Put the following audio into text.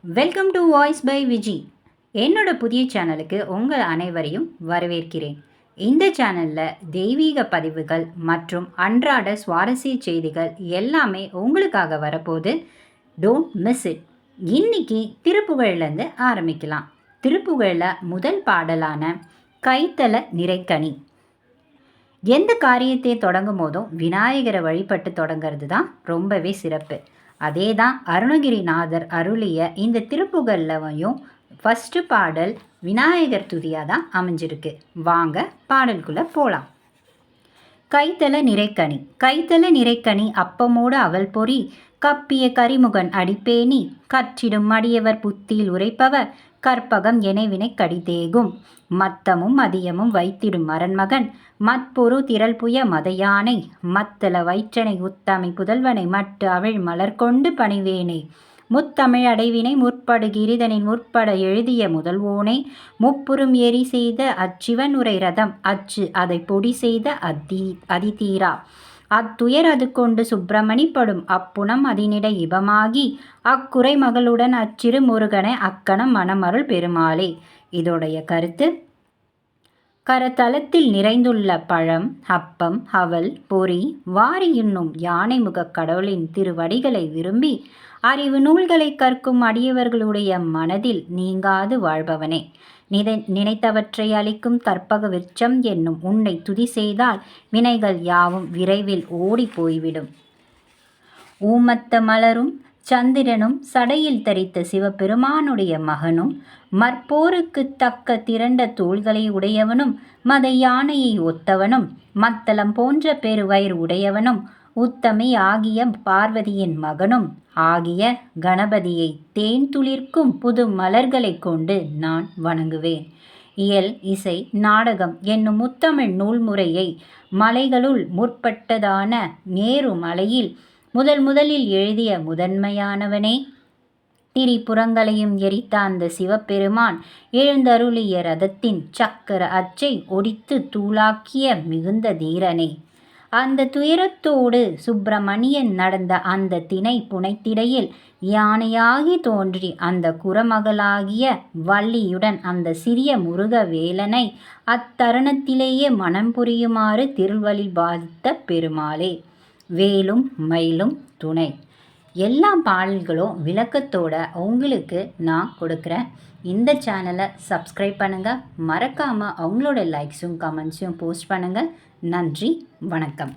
Welcome to voice by Viji. என்னோட புதிய சேனலுக்கு உங்கள் அனைவரையும் வரவேற்கிறேன். இந்த சேனலில் தெய்வீக பதிவுகள் மற்றும் அன்றாட சுவாரஸ்ய செய்திகள் எல்லாமே உங்களுக்காக வரப்போகுது. Don't miss it. இன்னைக்கு திருப்புகழ்லேருந்து ஆரம்பிக்கலாம். திருப்புகழில் முதல் பாடலான கைத்தல நிறைக்கனி. எந்த காரியத்தை தொடங்கும் போதும் விநாயகரை வழிபட்டு தொடங்கிறது தான் ரொம்பவே சிறப்பு. அதே தான் அருணகிரிநாதர் அருளிய இந்த திருப்புகழ்லையும் ஃபஸ்ட்டு பாடல் விநாயகர் துதியாக தான் அமைஞ்சிருக்கு. வாங்க பாடலுக்குள்ளே போகலாம். கைத்தல நிறைக்கனி. கைத்தல நிறைக்கனி அப்பமோடு அவல் பொறி கப்பிய கரிமுகன் அடிப்பேணி கற்றிடும் அடியவர் புத்தியில் உரைப்பவர் கற்பகம் எனைவினை கடிதேகும் மத்தமும் மதியமும் வைத்திடும் மரண்மகன் மற்பொரு திரள்புய மதையானை மத்தள வயிற்றனை உத்தமை புதல்வனை மட்டு அவிழ் மலர் கொண்டு பணிவேனே முத்தமிழ் அடைவினை முற்படு கிரிதனின் முற்பட எழுதிய முதல்வோனை முப்புறம் எரி செய்த அச்சிவன் உரை ரதம் அச்சு அதை பொடி செய்த அதிதீரா அத்துயர் அது கொண்டு சுப்பிரமணிப்படும் அப்புணம் அதனிடை இபமாகி அக்குறை மகளுடன் அச்சிறு முருகனை அக்கணம் மனமருள் பெருமாளே. இதோடைய கருத்து: கரத்தலத்தில் நிறைந்துள்ள பழம், அப்பம், அவல், பொறி, வாரி இன்னும் யானை முக கடவுளின் திருவடிகளை விரும்பி அறிவு நூல்களை கற்கும் அடியவர்களுடைய மனதில் நீங்காது வாழ்பவனே, நினைத்தவற்றை அளிக்கும் கற்பக விருட்சம் என்னும் உன்னை துதி செய்தால் வினைகள் யாவும் விரைவில் ஓடி போய்விடும். ஊமத்த மலரும் சந்திரனும் சடையில் தரித்த சிவபெருமானுடைய மகனும் மற்போருக்கு தக்க திரண்ட தோள்களை உடையவனும் மத யானையை ஒத்தவனும் மத்தளம் போன்ற பெருவயிறு உடையவனும் உத்தமி ஆகிய பார்வதியின் மகனும் ஆகிய கணபதியை தேன் துளிர்க்கும் புது மலர்களை கொண்டு நான் வணங்குவேன். இயல், இசை, நாடகம் என்னும் முத்தமிழ் நூல்முறையை மலைகளுள் முற்பட்டதான நேரு மலையில் முதலில் எழுதிய முதன்மையானவனே, திரிபுரங்களையும் எரித்த அந்த சிவபெருமான் எழுந்தருளிய ரதத்தின் சக்கர அச்சை ஒடித்து தூளாக்கிய மிகுந்த தீரனே, அந்த துயரத்தோடு சுப்பிரமணியன் நடந்த அந்த திணை புனைத்திடையில் யானையாகி தோன்றி அந்த குரமகளாகிய வள்ளியுடன் அந்த சிறிய முருக வேலனை அத்தருணத்திலேயே மனம் புரியுமாறு திருவழி பாதித்த பெருமாளே. வேலும் மயிலும் துணை. எல்லா பாடல்களும் விளக்கத்தோட உங்களுக்கு நான் கொடுக்குறேன். இந்த சேனலை சப்ஸ்கிரைப் பண்ணுங்கள். மறக்காமல் அவங்களோட லைக்ஸும் கமெண்ட்ஸையும் போஸ்ட் பண்ணுங்கள். நன்றி, வணக்கம்.